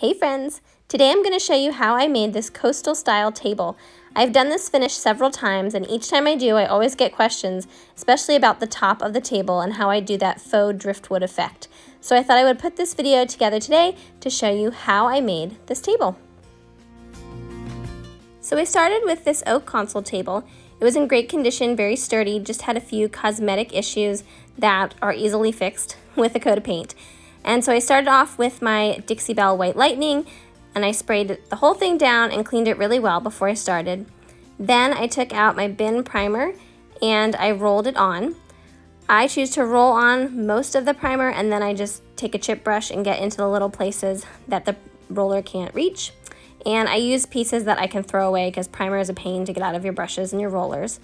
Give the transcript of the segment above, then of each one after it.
Hey friends! Today I'm going to show you how I made this coastal style table. I've done this finish several times, and each time I do I always get questions, especially about the top of the table and how I do that faux driftwood effect. So I thought I would put this video together today to show you how I made this table. So I started with this oak console table. It was in great condition, very sturdy, just had a few cosmetic issues that are easily fixed with a coat of paint. And so I started off with my Dixie Belle White Lightning, and I sprayed the whole thing down and cleaned it really well before I started. Then I took out my bin primer and I rolled it on. I choose to roll on most of the primer, and then I just take a chip brush and get into the little places that the roller can't reach. And I use pieces that I can throw away because primer is a pain to get out of your brushes and your rollers.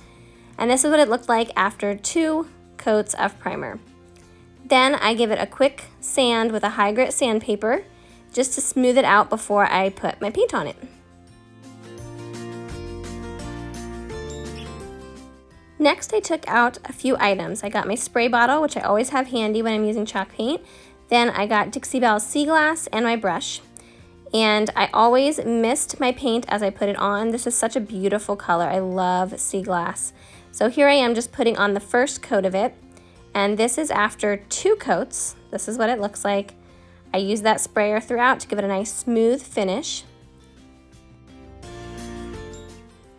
And this is what it looked like after 2 coats of primer. Then I give it a quick sand with a high grit sandpaper just to smooth it out before I put my paint on it. Next, I took out a few items. I got my spray bottle, which I always have handy when I'm using chalk paint. Then I got Dixie Belle Sea Glass and my brush. And I always mist my paint as I put it on. This is such a beautiful color. I love sea glass. So here I am just putting on the first coat of it. And this is after 2 coats. This is what it looks like. I use that sprayer throughout to give it a nice smooth finish.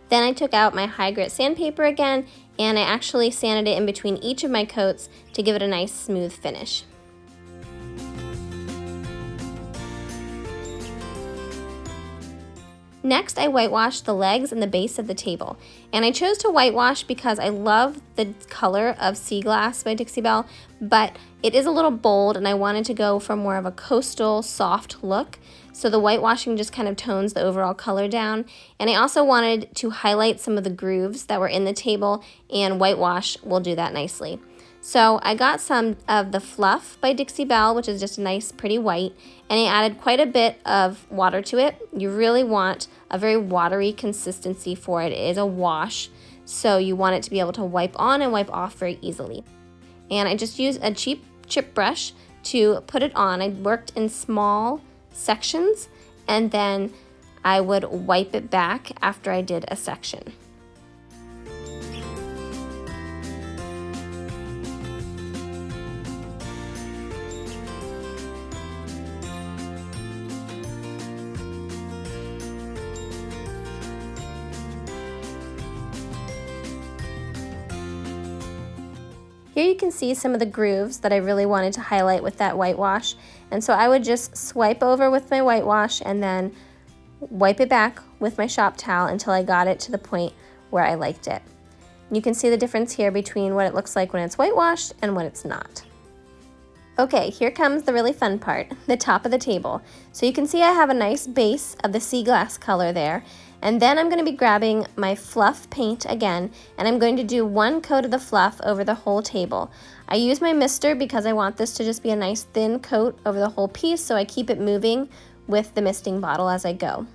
Then I took out my high grit sandpaper again, and I actually sanded it in between each of my coats to give it a nice smooth finish. Next, I whitewashed the legs and the base of the table. And I chose to whitewash because I love the color of Sea Glass by Dixie Belle, but it is a little bold and I wanted to go for more of a coastal, soft look. So the whitewashing just kind of tones the overall color down. And I also wanted to highlight some of the grooves that were in the table, and whitewash will do that nicely. So I got some of the Fluff by Dixie Belle, which is just a nice pretty white, and I added quite a bit of water to it. You really want a very watery consistency for it. It is a wash, so you want it to be able to wipe on and wipe off very easily. And I just used a cheap chip brush to put it on. I worked in small sections, and then I would wipe it back after I did a section. Here you can see some of the grooves that I really wanted to highlight with that whitewash, and so I would just swipe over with my whitewash and then wipe it back with my shop towel until I got it to the point where I liked it. You can see the difference here between what it looks like when it's whitewashed and when it's not. Okay, here comes the really fun part, the top of the table. So you can see I have a nice base of the sea glass color there. And then I'm going to be grabbing my Fluff paint again, and I'm going to do 1 coat of the Fluff over the whole table. I use my mister because I want this to just be a nice thin coat over the whole piece, so I keep it moving with the misting bottle as I go.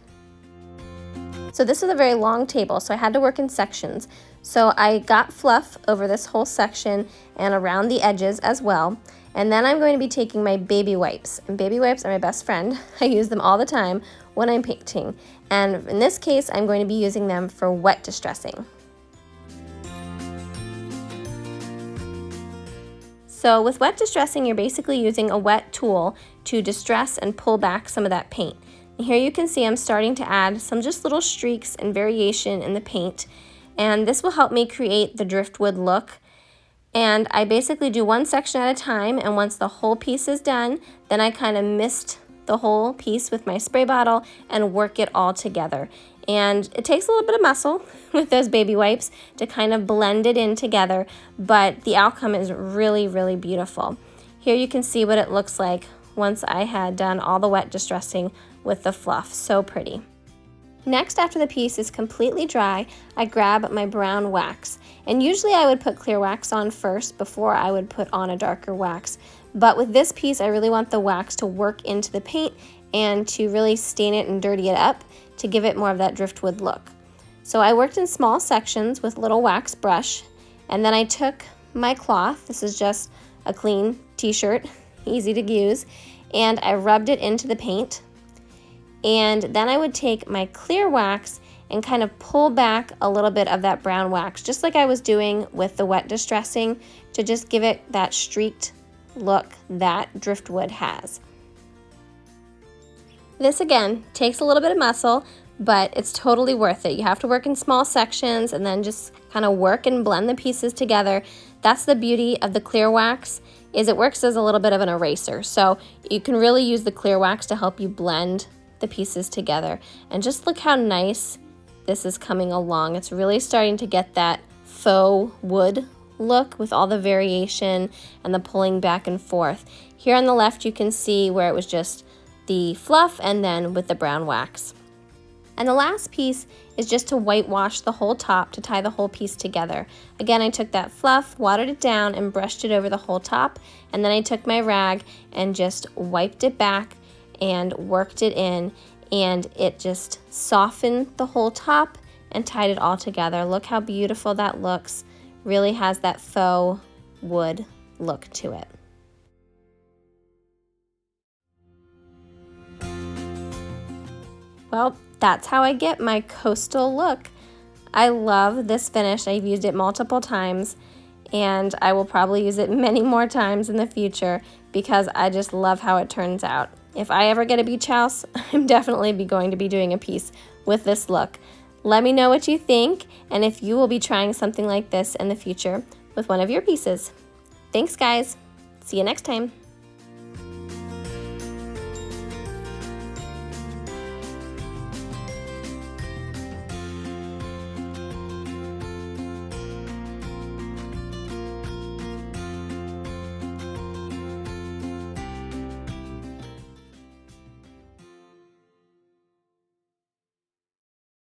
So this is a very long table, so I had to work in sections. So I got Fluff over this whole section and around the edges as well. And then I'm going to be taking my baby wipes. And baby wipes are my best friend. I use them all the time when I'm painting. And in this case, I'm going to be using them for wet distressing. So with wet distressing, you're basically using a wet tool to distress and pull back some of that paint. And here you can see I'm starting to add some just little streaks and variation in the paint. And this will help me create the driftwood look. And I basically do 1 section at a time, and once the whole piece is done, then I kind of mist the whole piece with my spray bottle and work it all together. And it takes a little bit of muscle with those baby wipes to kind of blend it in together, but the outcome is really, really beautiful. Here you can see what it looks like once I had done all the wet distressing with the Fluff. So pretty. Next, after the piece is completely dry, I grab my brown wax. And usually I would put clear wax on first before I would put on a darker wax. But with this piece, I really want the wax to work into the paint and to really stain it and dirty it up to give it more of that driftwood look. So I worked in small sections with a little wax brush, and then I took my cloth. This is just a clean t-shirt, easy to use, and I rubbed it into the paint. And then I would take my clear wax and kind of pull back a little bit of that brown wax, just like I was doing with the wet distressing, to just give it that streaked look that Driftwood has. This again takes a little bit of muscle, but it's totally worth it. You have to work in small sections and then just kind of work and blend the pieces together. That's the beauty of the clear wax, is it works as a little bit of an eraser. So you can really use the clear wax to help you blend the pieces together. And just look how nice this is coming along. It's really starting to get that faux wood look with all the variation and the pulling back and forth. Here on the left you can see where it was just the fluff and then with the brown wax. And the last piece is just to whitewash the whole top to tie the whole piece together. Again, I took that fluff, watered it down, and brushed it over the whole top, and then I took my rag and just wiped it back and worked it in, and it just softened the whole top and tied it all together. Look how beautiful that looks. Really has that faux wood look to it. Well, that's how I get my coastal look. I love this finish. I've used it multiple times, and I will probably use it many more times in the future because I just love how it turns out. If I ever get a beach house, I'm definitely going to be doing a piece with this look. Let me know what you think and if you will be trying something like this in the future with one of your pieces. Thanks, guys. See you next time.